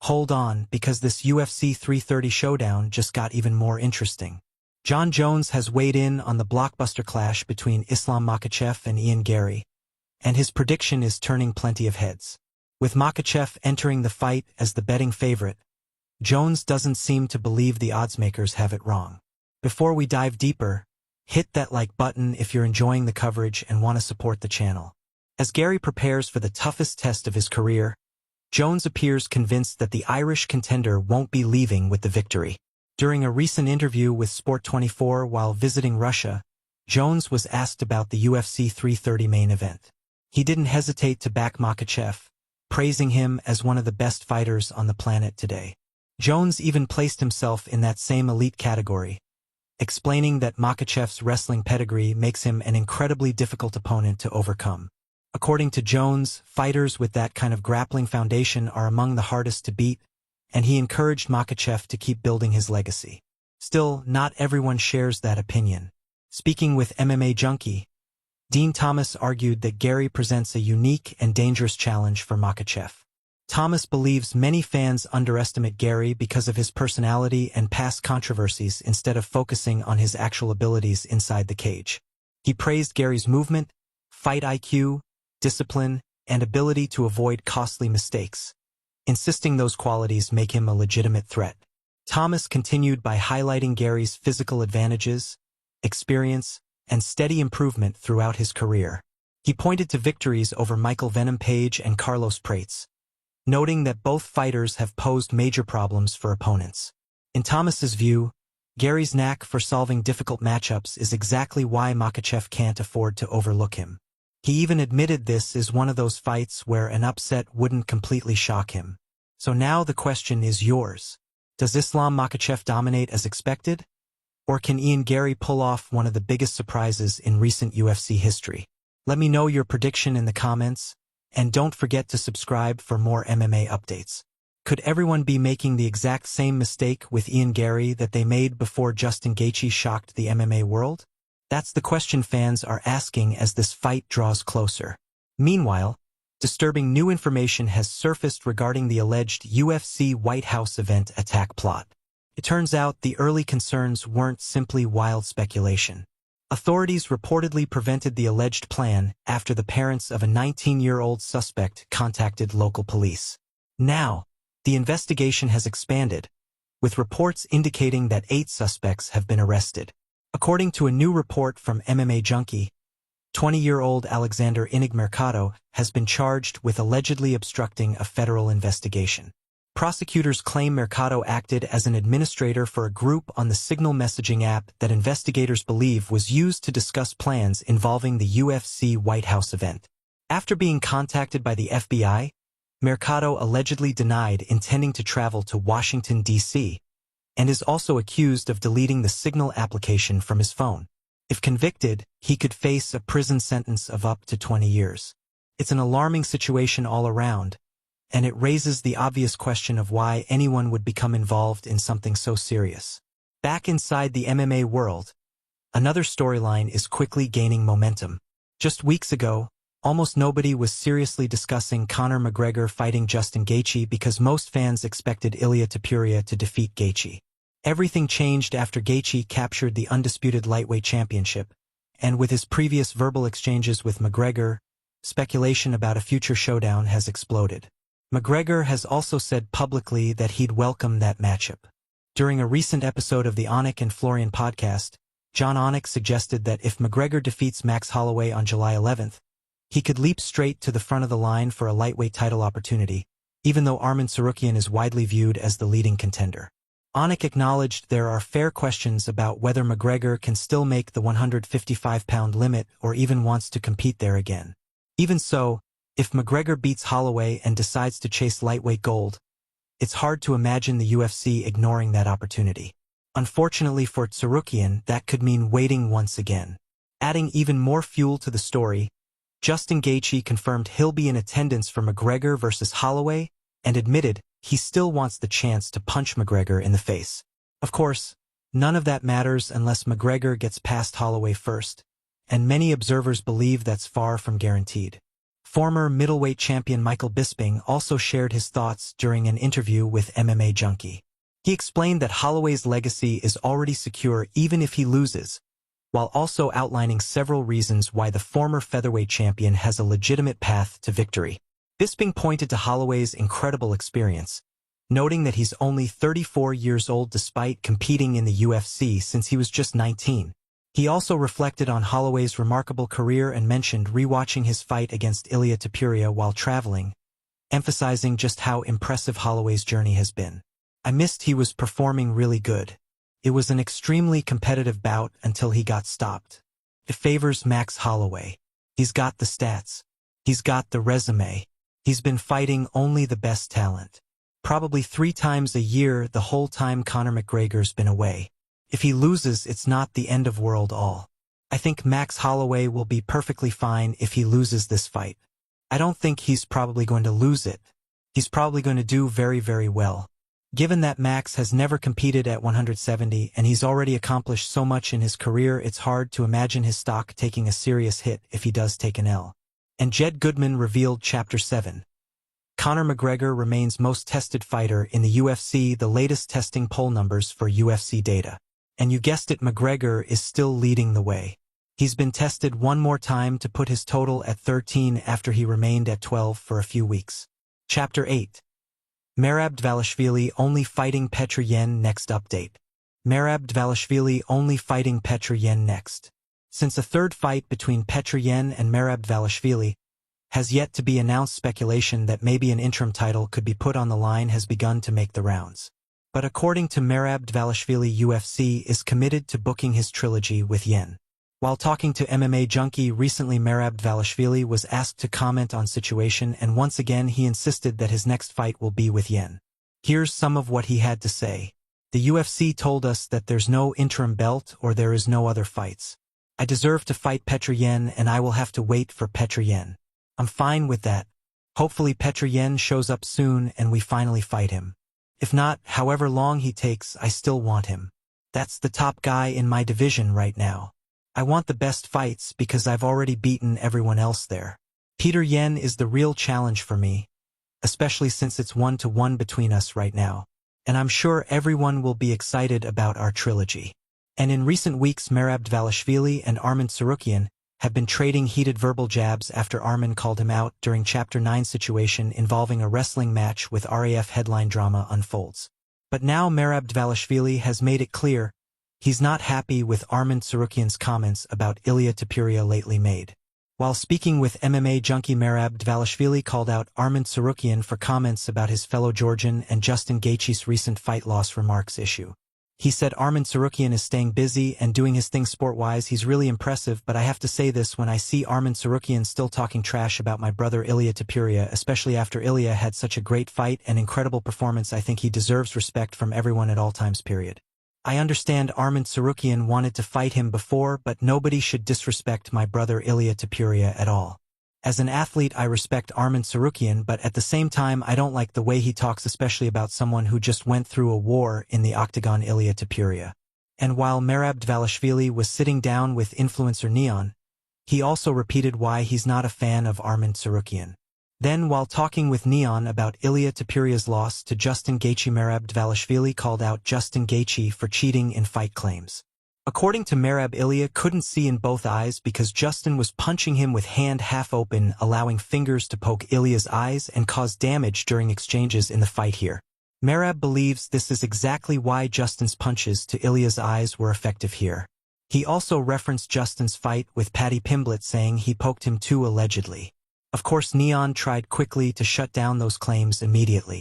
Hold on, because this UFC 330 showdown just got even more interesting. Jon Jones has weighed in on the blockbuster clash between Islam Makhachev and Ian Gary, and his prediction is turning plenty of heads. With Makhachev entering the fight as the betting favorite, Jones doesn't seem to believe the oddsmakers have it wrong. Before we dive deeper, hit that like button if you're enjoying the coverage and want to support the channel. As Gary prepares for the toughest test of his career, Jones appears convinced that the Irish contender won't be leaving with the victory. During a recent interview with Sport24 while visiting Russia, Jones was asked about the UFC 330 main event. He didn't hesitate to back Makhachev, praising him as one of the best fighters on the planet today. Jones even placed himself in that same elite category, explaining that Makhachev's wrestling pedigree makes him an incredibly difficult opponent to overcome. According to Jones, fighters with that kind of grappling foundation are among the hardest to beat, and he encouraged Makhachev to keep building his legacy. Still, not everyone shares that opinion. Speaking with MMA Junkie, Dean Thomas argued that Gary presents a unique and dangerous challenge for Makhachev. Thomas believes many fans underestimate Gary because of his personality and past controversies instead of focusing on his actual abilities inside the cage. He praised Gary's movement, fight IQ, discipline, and ability to avoid costly mistakes, insisting those qualities make him a legitimate threat. Thomas continued by highlighting Gary's physical advantages, experience, and steady improvement throughout his career. He pointed to victories over Michael Venom Page and Carlos Prates, noting that both fighters have posed major problems for opponents. In Thomas's view, Gary's knack for solving difficult matchups is exactly why Makhachev can't afford to overlook him. He even admitted this is one of those fights where an upset wouldn't completely shock him. So now the question is yours. Does Islam Makhachev dominate as expected? Or can Ian Gary pull off one of the biggest surprises in recent UFC history? Let me know your prediction in the comments, and don't forget to subscribe for more MMA updates. Could everyone be making the exact same mistake with Ian Gary that they made before Justin Gaethje shocked the MMA world? That's the question fans are asking as this fight draws closer. Meanwhile, disturbing new information has surfaced regarding the alleged UFC White House event attack plot. It turns out the early concerns weren't simply wild speculation. Authorities reportedly prevented the alleged plan after the parents of a 19-year-old suspect contacted local police. Now, the investigation has expanded, with reports indicating that 8 suspects have been arrested. According to a new report from MMA Junkie, 20-year-old Alexander Inig Mercado has been charged with allegedly obstructing a federal investigation. Prosecutors claim Mercado acted as an administrator for a group on the Signal messaging app that investigators believe was used to discuss plans involving the UFC White House event. After being contacted by the FBI, Mercado allegedly denied intending to travel to Washington, D.C., and is also accused of deleting the Signal application from his phone. If convicted, he could face a prison sentence of up to 20 years. It's an alarming situation all around, and it raises the obvious question of why anyone would become involved in something so serious. Back inside the MMA world, another storyline is quickly gaining momentum. Just weeks ago, almost nobody was seriously discussing Conor McGregor fighting Justin Gaethje because most fans expected Ilia Topuria to defeat Gaethje. Everything changed after Gaethje captured the undisputed lightweight championship, and with his previous verbal exchanges with McGregor, speculation about a future showdown has exploded. McGregor has also said publicly that he'd welcome that matchup. During a recent episode of the Anik and Florian podcast, John Anik suggested that if McGregor defeats Max Holloway on July 11th, he could leap straight to the front of the line for a lightweight title opportunity, even though Arman Tsarukyan is widely viewed as the leading contender. Anik acknowledged there are fair questions about whether McGregor can still make the 155-pound limit or even wants to compete there again. Even so, if McGregor beats Holloway and decides to chase lightweight gold, it's hard to imagine the UFC ignoring that opportunity. Unfortunately for Tsarukyan, that could mean waiting once again. Adding even more fuel to the story, Justin Gaethje confirmed he'll be in attendance for McGregor versus Holloway and admitted he still wants the chance to punch McGregor in the face. Of course, none of that matters unless McGregor gets past Holloway first, and many observers believe that's far from guaranteed. Former middleweight champion Michael Bisping also shared his thoughts during an interview with MMA Junkie. He explained that Holloway's legacy is already secure even if he loses, while also outlining several reasons why the former featherweight champion has a legitimate path to victory. Bisping pointed to Holloway's incredible experience, noting that he's only 34 years old despite competing in the UFC since he was just 19. He also reflected on Holloway's remarkable career and mentioned rewatching his fight against Ilia Topuria while traveling, emphasizing just how impressive Holloway's journey has been. I missed he was performing really good. It was an extremely competitive bout until he got stopped. It favors Max Holloway. He's got the stats. He's got the resume. He's been fighting only the best talent. Probably 3 times a year the whole time Conor McGregor's been away. If he loses, it's not the end of world all. I think Max Holloway will be perfectly fine if he loses this fight. I don't think he's probably going to lose it. He's probably going to do very, very well. Given that Max has never competed at 170 and he's already accomplished so much in his career, it's hard to imagine his stock taking a serious hit if he does take an L. And Jed Goodman revealed Chapter 7. Conor McGregor remains most tested fighter in the UFC, the latest testing poll numbers for UFC data. And you guessed it, McGregor is still leading the way. He's been tested one more time to put his total at 13 after he remained at 12 for a few weeks. Chapter 8. Merab Dvalishvili only fighting Petr Yan next update. Merab Dvalishvili only fighting Petr Yan next. Since a third fight between Petr Yan and Merab Dvalishvili has yet to be announced, speculation that maybe an interim title could be put on the line has begun to make the rounds. But according to Merab Dvalishvili, UFC is committed to booking his trilogy with Yan. While talking to MMA Junkie recently, Merab Dvalishvili was asked to comment on situation, and once again he insisted that his next fight will be with Yan. Here's some of what he had to say. The UFC told us that there's no interim belt or there is no other fights. I deserve to fight Petr Yan and I will have to wait for Petr Yan. I'm fine with that. Hopefully Petr Yan shows up soon and we finally fight him. If not, however long he takes, I still want him. That's the top guy in my division right now. I want the best fights because I've already beaten everyone else there. Petr Yan is the real challenge for me, especially since it's 1-1 between us right now. And I'm sure everyone will be excited about our trilogy. And in recent weeks, Merab Dvalishvili and Arman Tsarukyan have been trading heated verbal jabs after Arman called him out during Chapter 9 situation involving a wrestling match with RAF headline drama unfolds. But now Merab Dvalishvili has made it clear he's not happy with Arman Tsarukyan's comments about Ilia Topuria lately made. While speaking with MMA Junkie, Merab Dvalishvili called out Arman Tsarukyan for comments about his fellow Georgian and Justin Gaethje's recent fight loss remarks issue. He said Arman Tsarukyan is staying busy and doing his thing sport-wise. He's really impressive, but I have to say this, when I see Arman Tsarukyan still talking trash about my brother Ilia Topuria, especially after Ilia had such a great fight and incredible performance, I think he deserves respect from everyone at all times, period. I understand Arman Tsarukyan wanted to fight him before, but nobody should disrespect my brother Ilia Topuria at all. As an athlete, I respect Arman Tsarukyan, but at the same time I don't like the way he talks, especially about someone who just went through a war in the octagon, Ilia Topuria. And while Merab Dvalishvili was sitting down with influencer Neon, he also repeated why he's not a fan of Arman Tsarukyan. Then, while talking with Neon about Ilia Topuria's loss to Justin Gaethje, Merab Dvalishvili called out Justin Gaethje for cheating in fight claims. According to Merab, Ilia couldn't see in both eyes because Justin was punching him with hand half open, allowing fingers to poke Ilia's eyes and cause damage during exchanges in the fight here. Merab believes this is exactly why Justin's punches to Ilia's eyes were effective here. He also referenced Justin's fight with Paddy Pimblett, saying he poked him too, allegedly. Of course, Neon tried quickly to shut down those claims immediately.